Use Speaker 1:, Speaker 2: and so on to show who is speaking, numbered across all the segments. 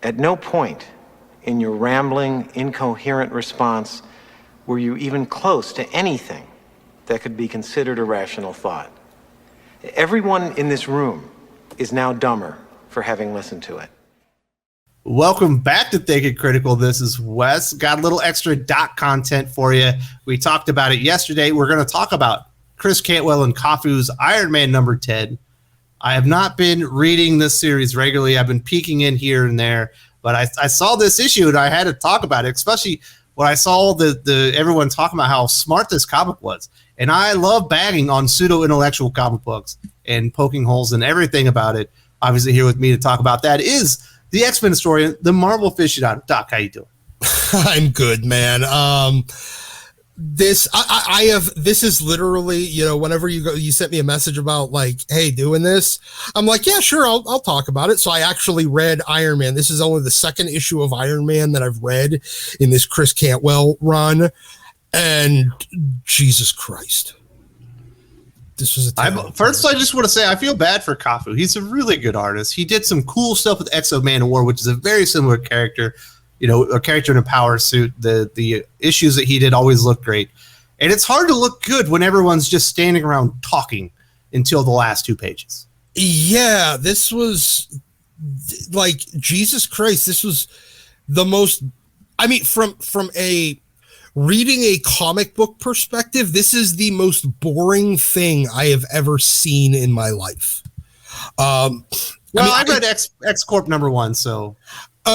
Speaker 1: At no point in your rambling, incoherent response were you even close to anything that could be considered a rational thought. Everyone in this room is now dumber for having listened to it.
Speaker 2: Welcome back to Thinking Critical. This is Wes. Got a little extra doc content for you. We talked about it yesterday. We're going to talk about Chris Cantwell and Cafu's Iron Man number 10. I have not been reading this series regularly. I've been peeking in here and there, but I saw this issue and I had to talk about it, especially when I saw the everyone talking about how smart this comic was. And I love bagging on pseudo-intellectual comic books and poking holes in everything about it. Obviously, here with me to talk about that is the X-Men historian, the Marvel aficionado. Doc, how you doing?
Speaker 3: I'm good, man. This is literally, whenever you sent me a message about like, hey, doing this, I'm like, yeah, sure, I'll talk about it. So I actually read Iron Man. This is only the second issue of Iron Man that I've read in this Chris Cantwell run, and Jesus Christ. This was
Speaker 2: first, I just want to say I feel bad for Cafu. He's a really good artist. He did some cool stuff with X-O Man-O-War, which is a very similar character, a character in a power suit. The issues that he did always look great. And it's hard to look good when everyone's just standing around talking until the last 2 pages.
Speaker 3: Yeah, this was like, Jesus Christ, this was the most, from a reading a comic book perspective, this is the most boring thing I have ever seen in my life. I
Speaker 2: read X Corp number 1, so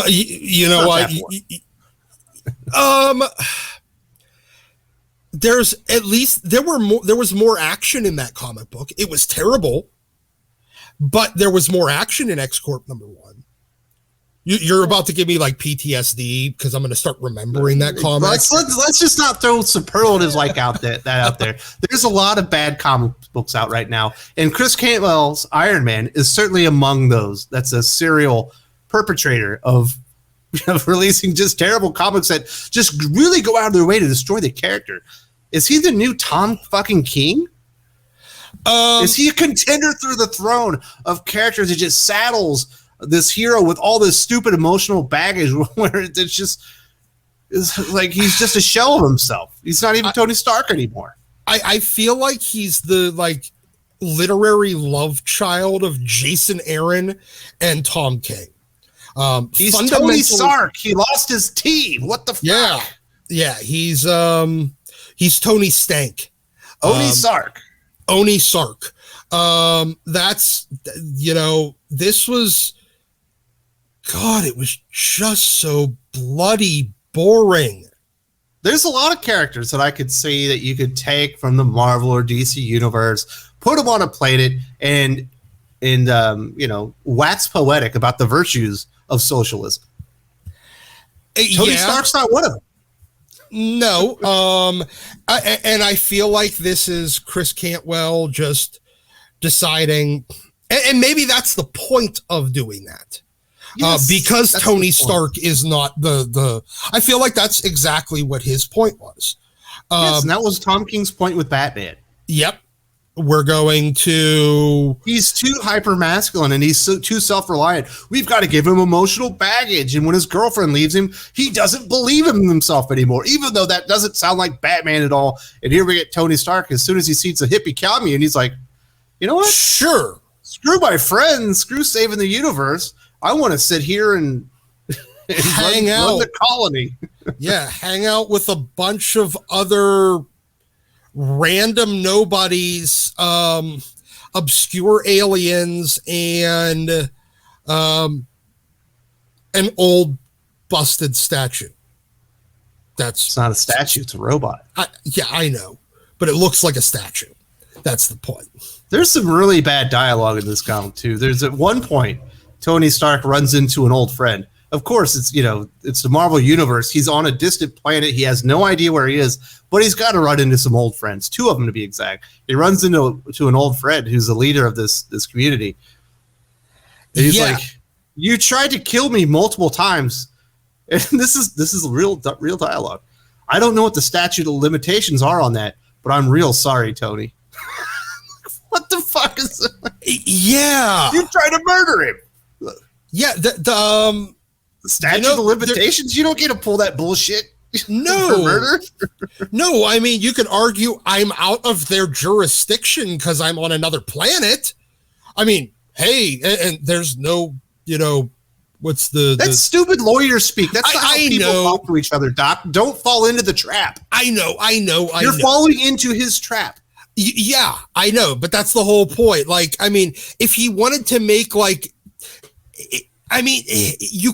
Speaker 3: you know what? There's at least there was more action in that comic book. It was terrible, but there was more action in X Corp number 1. You're about to give me like PTSD because I'm going to start remembering that comic.
Speaker 2: Let's just not throw superlatives like out there. There's a lot of bad comic books out right now, and Chris Cantwell's Iron Man is certainly among those. That's a serial perpetrator of releasing just terrible comics that just really go out of their way to destroy the character. Is he the new Tom fucking King? Is he a contender through the throne of characters that just saddles this hero with all this stupid emotional baggage where it's like he's just a shell of himself? He's not even Tony Stark anymore.
Speaker 3: I feel like he's the literary love child of Jason Aaron and Tom King.
Speaker 2: He's Tony Stark. He lost his team. What the fuck?
Speaker 3: Yeah. He's Tony Stank. Oni Sark. That's this was. God, it was just so bloody boring.
Speaker 2: There's a lot of characters that I could see that you could take from the Marvel or DC universe, put them on a planet, and wax poetic about the virtues of socialism. Tony Stark's not one of them.
Speaker 3: No, and I feel like this is Chris Cantwell just deciding, and maybe that's the point of doing that. Yes, because Tony Stark is not the I feel like that's exactly what his point was.
Speaker 2: Yes, and that was Tom King's point with Batman.
Speaker 3: Yep. We're going to...
Speaker 2: He's too hyper-masculine and he's too self-reliant. We've got to give him emotional baggage. And when his girlfriend leaves him, he doesn't believe in himself anymore, even though that doesn't sound like Batman at all. And here we get Tony Stark. As soon as he sees a hippie commune, he's like, you know what?
Speaker 3: Sure.
Speaker 2: Screw my friends. Screw saving the universe. I want to sit here and
Speaker 3: hang out.
Speaker 2: Run the colony.
Speaker 3: Yeah, hang out with a bunch of other random nobodies, obscure aliens, and an old busted statue.
Speaker 2: It's not a statue, it's a robot.
Speaker 3: I know, but it looks like a statue. That's the point.
Speaker 2: There's some really bad dialogue in this comic too. There's at one point Tony Stark runs into an old friend. Of course, it's the Marvel universe. He's on a distant planet. He has no idea where he is, but he's got to run into some old friends. 2 of them to be exact. He runs into an old friend who's the leader of this community. And he's like, "You tried to kill me multiple times," and this is real dialogue. I don't know what the statute of limitations are on that, but I'm real sorry, Tony. What the fuck is that?
Speaker 3: Yeah,
Speaker 2: you tried to murder him.
Speaker 3: Yeah,
Speaker 2: statute of limitations. You don't get to pull that bullshit.
Speaker 3: No,
Speaker 2: for murder.
Speaker 3: No. I mean, you could argue I'm out of their jurisdiction because I'm on another planet. I mean, hey, and there's no, what's
Speaker 2: that's stupid lawyer speak. That's not how people talk to each other, Doc. Don't fall into the trap.
Speaker 3: I know.
Speaker 2: You're falling into his trap.
Speaker 3: Yeah, I know, but that's the whole point. Like, I mean, if he wanted to make you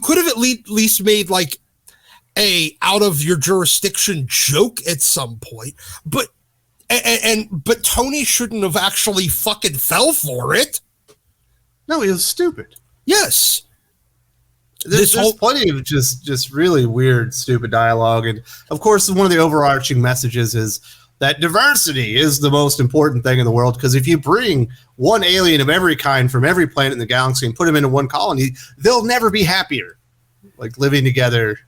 Speaker 3: could have at least made like a out of your jurisdiction joke at some point, but Tony shouldn't have actually fucking fell for it.
Speaker 2: No, he was stupid.
Speaker 3: Yes.
Speaker 2: There's plenty of just really weird, stupid dialogue. And of course, one of the overarching messages is that diversity is the most important thing in the world. Because if you bring one alien of every kind from every planet in the galaxy and put them into one colony, they'll never be happier, like living together,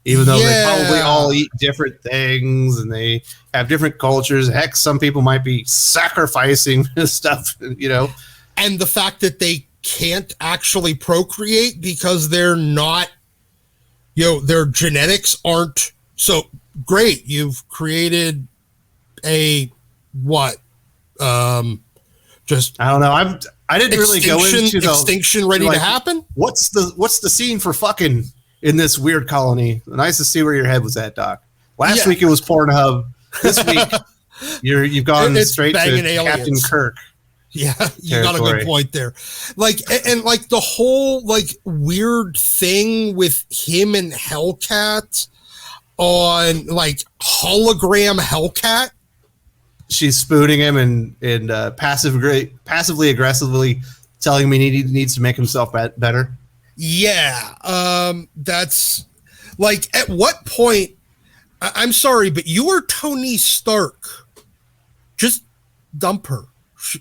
Speaker 2: even though they probably all eat different things and they have different cultures. Heck, some people might be sacrificing stuff,
Speaker 3: And the fact that they can't actually procreate because they're not, their genetics aren't so great. You've created a what? Just
Speaker 2: I don't know. I didn't really go into
Speaker 3: extinction ready to happen.
Speaker 2: What's the scene for fucking in this weird colony? Nice to see where your head was at, Doc. Last week it was Pornhub. This week you've gone straight to aliens. Captain Kirk.
Speaker 3: Yeah, you got a good point there. Like, and like the whole like weird thing with him and Hellcat on like hologram Hellcat.
Speaker 2: She's spooning him and passively aggressively telling him he needs to make himself better.
Speaker 3: Yeah, that's like at what point? I'm sorry, but you are Tony Stark. Just dump her.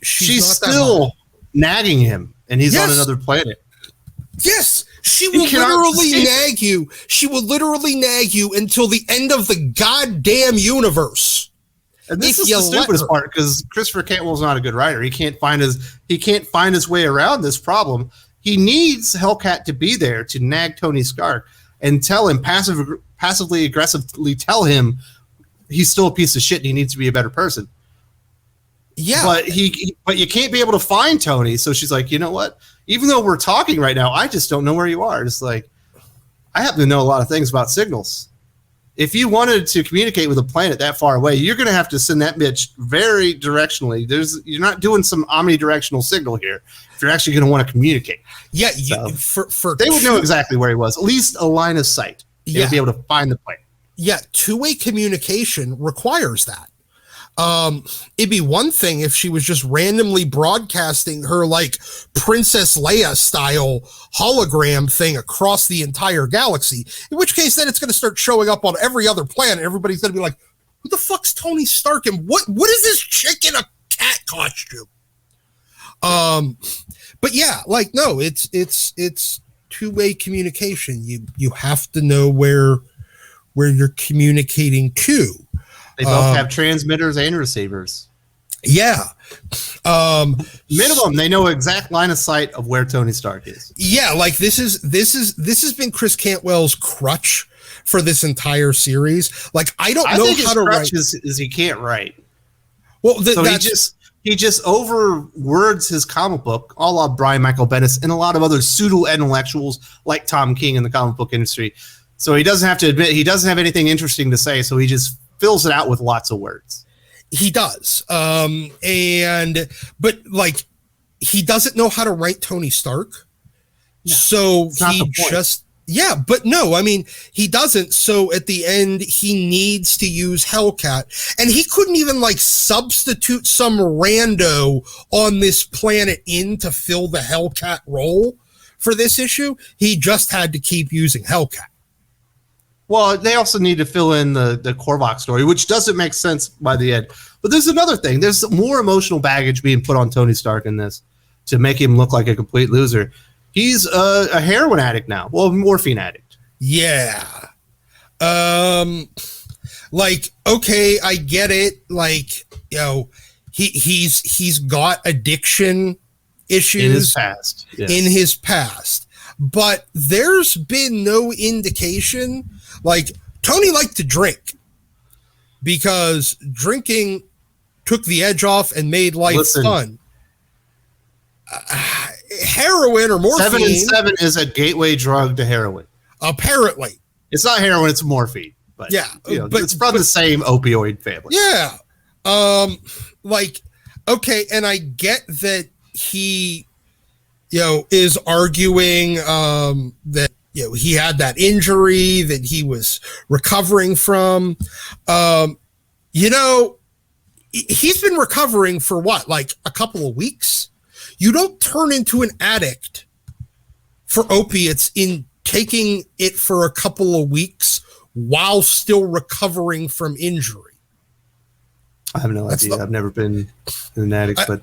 Speaker 2: She's still nagging him, and he's on another planet.
Speaker 3: Yes, she will literally nag you. She will literally nag you until the end of the goddamn universe.
Speaker 2: And this is the stupidest part because Christopher Cantwell's not a good writer. He can't find his way around this problem. He needs Hellcat to be there to nag Tony Stark and tell him passively aggressively tell him he's still a piece of shit and he needs to be a better person. Yeah, but you can't be able to find Tony. So she's like, you know what? Even though we're talking right now, I just don't know where you are. It's like, I happen to know a lot of things about signals. If you wanted to communicate with a planet that far away, you're going to have to send that bitch very directionally. You're not doing some omnidirectional signal here. If you're actually going to want to communicate. Yeah, they would know exactly where he was. At least a line of sight. They would be able to find the planet.
Speaker 3: Yeah, two-way communication requires that. It'd be one thing if she was just randomly broadcasting her like Princess Leia style hologram thing across the entire galaxy, in which case then it's going to start showing up on every other planet. Everybody's going to be like, who the fuck's Tony Stark and what is this chick in a cat costume? But yeah, like, no, it's two-way communication. You have to know where you're communicating to.
Speaker 2: They both have transmitters and receivers.
Speaker 3: Yeah.
Speaker 2: Minimum, they know exact line of sight of where Tony Stark is.
Speaker 3: Yeah, like this has been Chris Cantwell's crutch for this entire series. Like I don't know how to write.
Speaker 2: Is he can't write.
Speaker 3: Well,
Speaker 2: so he just overwords his comic book, a la Brian Michael Bendis and a lot of other pseudo intellectuals like Tom King in the comic book industry. So he doesn't have to admit he doesn't have anything interesting to say. So he just fills it out with lots of words.
Speaker 3: He does. But like he doesn't know how to write Tony Stark. No, so he just but no, I mean he doesn't. So at the end he needs to use Hellcat and he couldn't even like substitute some rando on this planet in to fill the Hellcat role for this issue. He just had to keep using Hellcat.
Speaker 2: Well, they also need to fill in the Korvac story, which doesn't make sense by the end. But there's another thing. There's more emotional baggage being put on Tony Stark in this to make him look like a complete loser. He's a heroin addict now. Well, morphine addict.
Speaker 3: Yeah. Like, okay, I get it. Like, you know, he's got addiction issues
Speaker 2: in his past. Yes.
Speaker 3: In his past. but there's been no indication. Like, Tony liked to drink because drinking took the edge off and made life fun. Heroin or morphine.
Speaker 2: 7 and 7 is a gateway drug to heroin.
Speaker 3: Apparently.
Speaker 2: It's not heroin, it's morphine. But,
Speaker 3: yeah.
Speaker 2: But it's from the same opioid family.
Speaker 3: Yeah. Okay, and I get that he, is arguing that, he had that injury that he was recovering from. He's been recovering for what, like a couple of weeks? You don't turn into an addict for opiates in taking it for a couple of weeks while still recovering from injury.
Speaker 2: I have no idea. I've never been an addict, but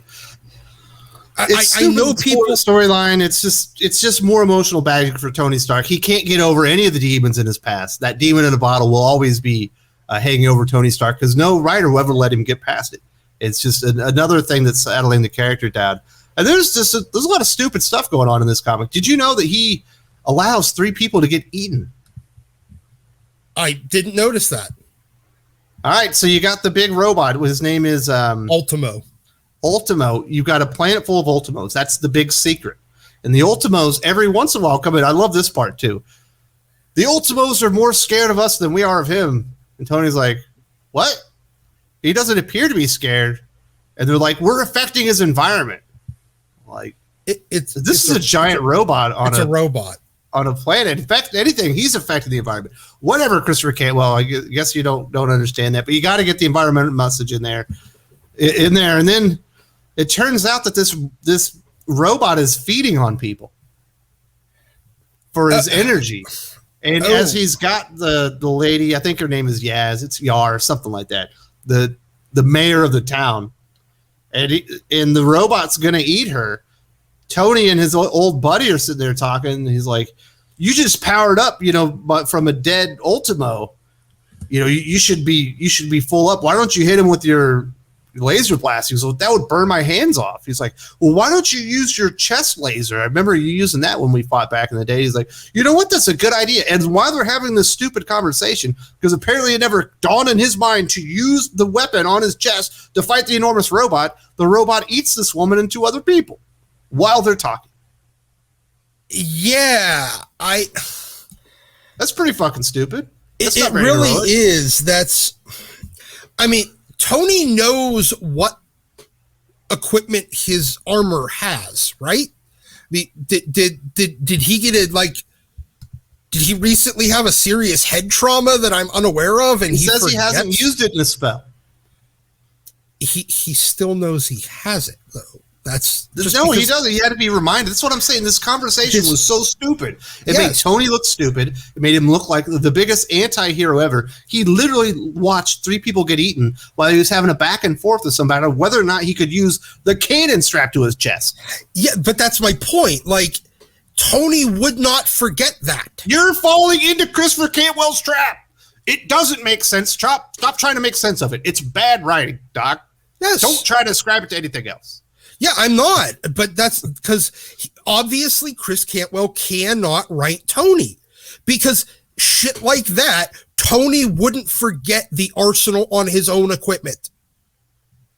Speaker 3: I know people.
Speaker 2: Storyline. It's just more emotional baggage for Tony Stark. He can't get over any of the demons in his past. That demon in a bottle will always be hanging over Tony Stark because no writer will ever let him get past it. It's just another thing that's settling the character down. And there's a lot of stupid stuff going on in this comic. Did you know that he allows 3 people to get eaten?
Speaker 3: I didn't notice that.
Speaker 2: All right, so you got the big robot. His name is
Speaker 3: Ultimo.
Speaker 2: Ultimo. You've got a planet full of Ultimos. That's the big secret. And the Ultimos, every once in a while, come in. I love this part, too. The Ultimos are more scared of us than we are of him. And Tony's like, what? He doesn't appear to be scared. And they're like, we're affecting his environment. Like, this is a giant robot on
Speaker 3: a robot.
Speaker 2: On a planet. In fact, anything, he's affecting the environment. Whatever, Christopher Cantwell. I guess you don't understand that, but you got to get the environmental message in there. And then it turns out that this robot is feeding on people for his energy. And as he's got the lady, I think her name is Yaz, it's Yar, something like that, the mayor of the town, and the robot's gonna eat her. Tony and his old buddy are sitting there talking. And he's like, "You just powered up, but from a dead Ultimo. You should be full up. Why don't you hit him with your laser blast?" He goes, "Well, that would burn my hands off." He's like, "Well, why don't you use your chest laser? I remember you using that when we fought back in the day." He's like, "You know what? That's a good idea." And while they're having this stupid conversation, because apparently it never dawned in his mind to use the weapon on his chest to fight the enormous robot, the robot eats this woman and 2 other people while they're talking.
Speaker 3: Yeah,
Speaker 2: that's pretty fucking stupid.
Speaker 3: It really is. Tony knows what equipment his armor has, right? Did he get it? Like, did he recently have a serious head trauma that I'm unaware of? And
Speaker 2: he says he hasn't used it in a spell.
Speaker 3: He still knows he has it, though. He doesn't. He
Speaker 2: had to be reminded. That's what I'm saying. This conversation was so stupid. It made Tony look stupid. It made him look like the biggest anti-hero ever. He literally watched 3 people get eaten while he was having a back and forth with somebody whether or not he could use the cannon strapped to his chest.
Speaker 3: Yeah, but that's my point. Like, Tony would not forget that.
Speaker 2: You're falling into Christopher Cantwell's trap. It doesn't make sense. Stop trying to make sense of it. It's bad writing, Doc.
Speaker 3: Yes.
Speaker 2: Don't try to ascribe it to anything else.
Speaker 3: Yeah, I'm not, but that's because obviously Chris Cantwell cannot write Tony, because shit like that, Tony wouldn't forget the arsenal on his own equipment.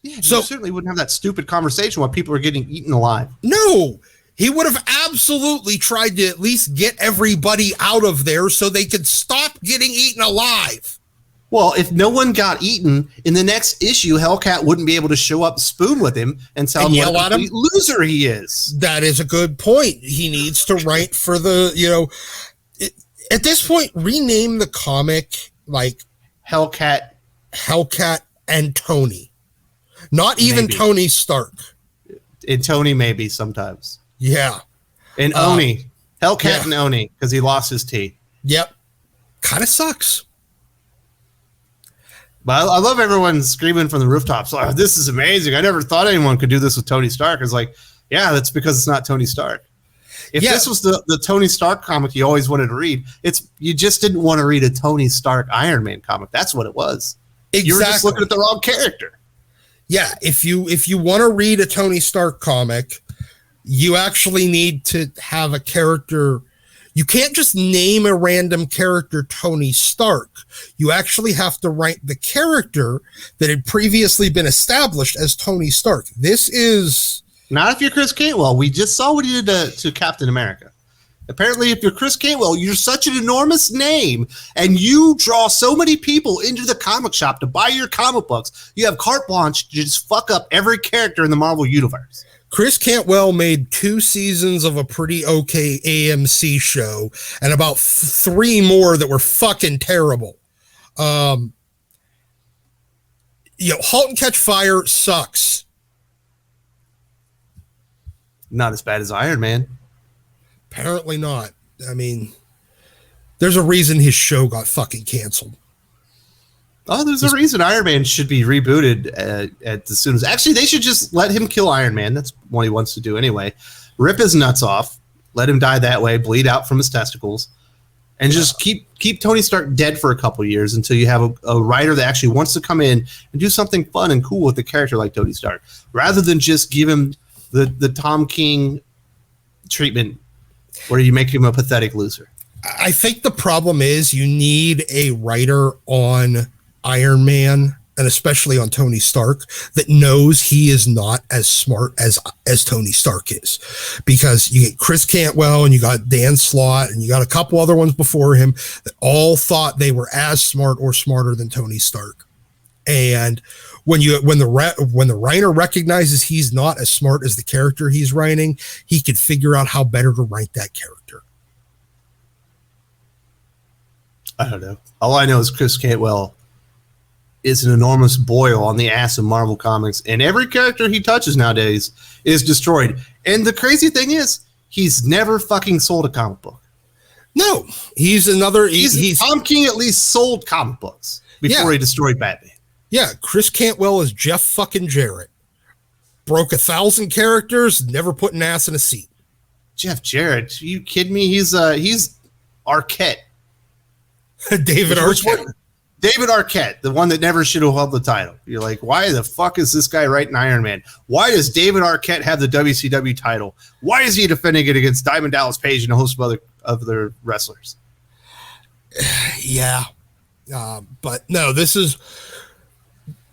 Speaker 2: Yeah, so you certainly wouldn't have that stupid conversation while people are getting eaten alive.
Speaker 3: No, he would have absolutely tried to at least get everybody out of there so they could stop getting eaten alive.
Speaker 2: Well, if no one got eaten in the next issue, Hellcat wouldn't be able to show up, spoon with him, and tell him what a complete loser he is.
Speaker 3: That is a good point. He needs to write for the, at this point, rename the comic like
Speaker 2: Hellcat
Speaker 3: and Tony. Not even maybe. Tony Stark.
Speaker 2: And Tony maybe sometimes.
Speaker 3: Yeah.
Speaker 2: And Oni. Hellcat and Oni, because he lost his teeth.
Speaker 3: Yep. Kind of sucks.
Speaker 2: But I love everyone screaming from the rooftops, "Oh, this is amazing. I never thought anyone could do this with Tony Stark." It's like, yeah, that's because it's not Tony Stark. If this was the Tony Stark comic you always wanted to read, you just didn't want to read a Tony Stark Iron Man comic. That's what it was.
Speaker 3: Exactly.
Speaker 2: You were just looking at the wrong character.
Speaker 3: Yeah, if you want to read a Tony Stark comic, you actually need to have a character You can't just name a random character Tony Stark. You actually have to write the character that had previously been established as Tony Stark. This is...
Speaker 2: Not if you're Chris Cantwell. We just saw what he did to Captain America. Apparently, if you're Chris Cantwell, you're such an enormous name, and you draw so many people into the comic shop to buy your comic books, you have carte blanche to just fuck up every character in the Marvel Universe.
Speaker 3: Chris Cantwell made 2 seasons of a pretty okay AMC show and about 3 more that were fucking terrible. Halt and Catch Fire sucks.
Speaker 2: Not as bad as Iron Man.
Speaker 3: Apparently not. I mean, there's a reason his show got fucking canceled.
Speaker 2: Oh, there's a reason Iron Man should be rebooted at as soon as... Actually, they should just let him kill Iron Man. That's what he wants to do anyway. Rip his nuts off. Let him die that way. Bleed out from his testicles. And just keep Tony Stark dead for a couple of years until you have a writer that actually wants to come in and do something fun and cool with the character like Tony Stark. Rather than just give him the Tom King treatment where you make him a pathetic loser.
Speaker 3: I think the problem is you need a writer on Iron Man and especially on Tony Stark that knows he is not as smart as Tony Stark is, because you get Chris Cantwell and you got Dan Slott and you got a couple other ones before him that all thought they were as smart or smarter than Tony Stark. And when the writer recognizes he's not as smart as the character he's writing, he can figure out how better to write that character.
Speaker 2: I don't know. All I know is Chris Cantwell is an enormous boil on the ass of Marvel Comics, and every character he touches nowadays is destroyed. And the crazy thing is, he's never fucking sold a comic book.
Speaker 3: No, he's another.
Speaker 2: Tom King at least sold comic books before he destroyed Batman.
Speaker 3: Yeah, Chris Cantwell is Jeff fucking Jarrett. Broke 1,000 characters, never put an ass in a seat.
Speaker 2: Jeff Jarrett? Are you kidding me? He's Arquette.
Speaker 3: David Arquette.
Speaker 2: David Arquette, the one that never should have held the title. You're like, why the fuck is this guy writing Iron Man? Why does David Arquette have the WCW title? Why is he defending it against Diamond Dallas Page and a host of other wrestlers?
Speaker 3: Yeah. But no, this is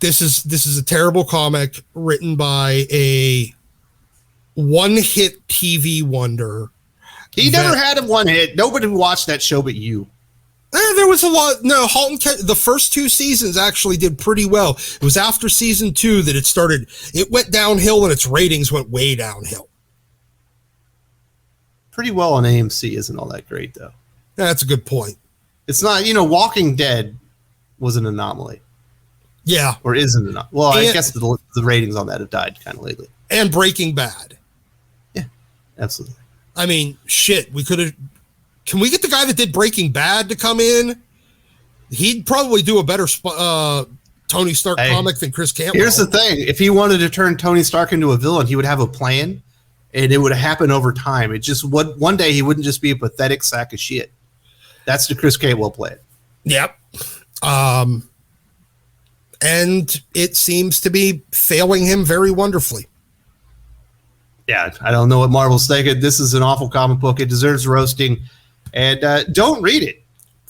Speaker 3: a terrible comic written by a one-hit TV wonder.
Speaker 2: He never had a one hit. Nobody watched that show but you.
Speaker 3: There was a lot. No, Halt and Catch, the first 2 seasons actually did pretty well. It was after season 2 that it went downhill and its ratings went way downhill.
Speaker 2: Pretty well on AMC isn't all that great, though.
Speaker 3: That's a good point.
Speaker 2: It's not, Walking Dead was an anomaly.
Speaker 3: Yeah.
Speaker 2: Or isn't an anomaly. Well, I guess the ratings on that have died kind of lately.
Speaker 3: And Breaking Bad.
Speaker 2: Yeah, absolutely.
Speaker 3: I mean, shit, can we get the guy that did Breaking Bad to come in? He'd probably do a better Tony Stark comic than Chris Cantwell.
Speaker 2: Here's the thing. If he wanted to turn Tony Stark into a villain, he would have a plan, and it would happen over time. It just one day he wouldn't just be a pathetic sack of shit. That's the Chris Cantwell plan.
Speaker 3: Yep. And it seems to be failing him very wonderfully.
Speaker 2: Yeah, I don't know what Marvel's thinking. This is an awful comic book. It deserves roasting. And don't read it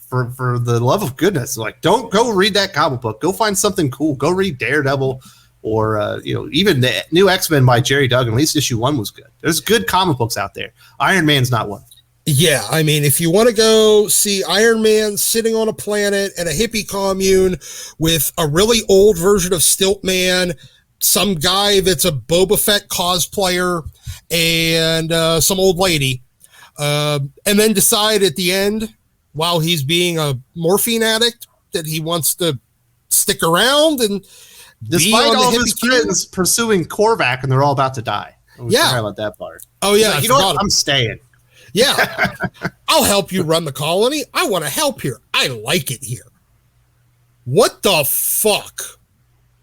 Speaker 2: for the love of goodness. Like, don't go read that comic book. Go find something cool. Go read Daredevil or, even the new X-Men by Jerry Duggan. At least issue 1 was good. There's good comic books out there. Iron Man's not one.
Speaker 3: Yeah, I mean, if you want to go see Iron Man sitting on a planet in a hippie commune with a really old version of Stilt-Man, some guy that's a Boba Fett cosplayer, and some old lady, and then decide at the end, while he's being a morphine addict, that he wants to stick around and
Speaker 2: despite all of his friends pursuing Korvac and they're all about to die. Yeah, about that part.
Speaker 3: Oh yeah,
Speaker 2: like, you know what? I'm staying.
Speaker 3: Yeah, I'll help you run the colony. I want to help here. I like it here. What the fuck?